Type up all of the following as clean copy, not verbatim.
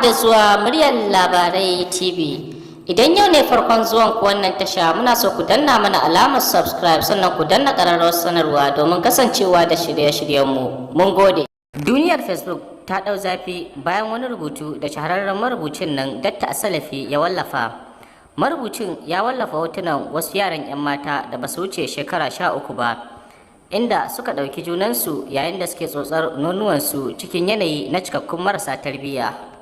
da zuwa muryar labarai TV. Idan yau ne farkon zuwan ku wannan tasha, muna so ku danna mana alamar subscribe sannan ku danna ƙararrawar sanarwa domin kasancewa da shirye-shiryenmu. Mun gode. Duniyar Facebook ta ɗau zafi bayan wani rubutu da shahararren marubucin nan Datta Asalafi ya wallafa. Marubucin ya wallafa hotunan wasu yaran 'yan mata da ba su wuce shekara 13 ba, inda suka ɗauki junansu yayin da suke tsotsar nonuwansu cikin yanayi na cikakkun marasa tarbiyya.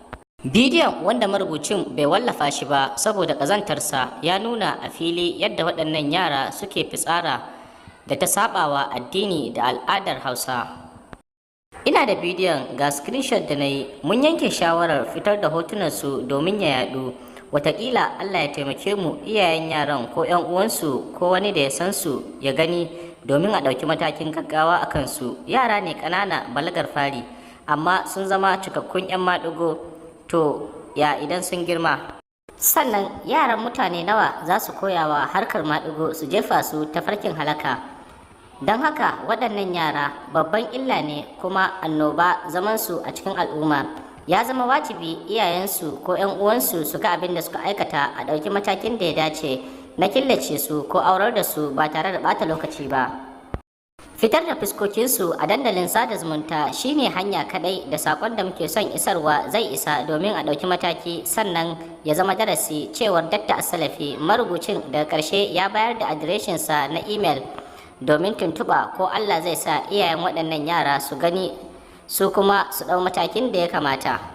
Bidiyon, wanda marubucin bai wallafa shi ba saboda ƙazantarsa, ya nuna a fili yadda waɗannan yara suke fitsara da ta sabawa addini da al'adar Hausa. Ina da bidiyon, ga screenshot da na yi. Mun yanke shawarar fitar da hotunansu domin ya yaɗu. Wataƙila Allah ya taimake mu, iyayen yaran ko 'yan uwansu ko wani da ya san su ya gani domin a ɗauki matakin gaggawa a kansu. Yara ne ƙanana balagar fari, amma sun zama cikakkun 'yan maɗigo. To ya idan sun girma? Sannan yaran mutane nawa za su koyawa harkar maɗigo su jefa su ta farkin halaka? Don haka waɗannan yara babban illa ne kuma annoba zamansu a cikin al'umma. Ya zama wajibi iyayensu ko 'yan uwansu su ga abin da suka aikata, a ɗauki matakin da ya dace na killace su ko aurar da su ba tare da ɓata lokaci ba. Fitar da fuskokinsu a dandalin sada zumunta shine hanya kadai da sakon da muke son isarwa zai isa domin a ɗauki mataki, sannan ya zama darasi, cewar Datta Asalafi. Marubucin daga ƙarshe ya bayar da adireshinsa na imel domin tuntuɓa ko Allah zai sa iyayen waɗannan yara su gani su kuma su ɗau matakin da ya kamata.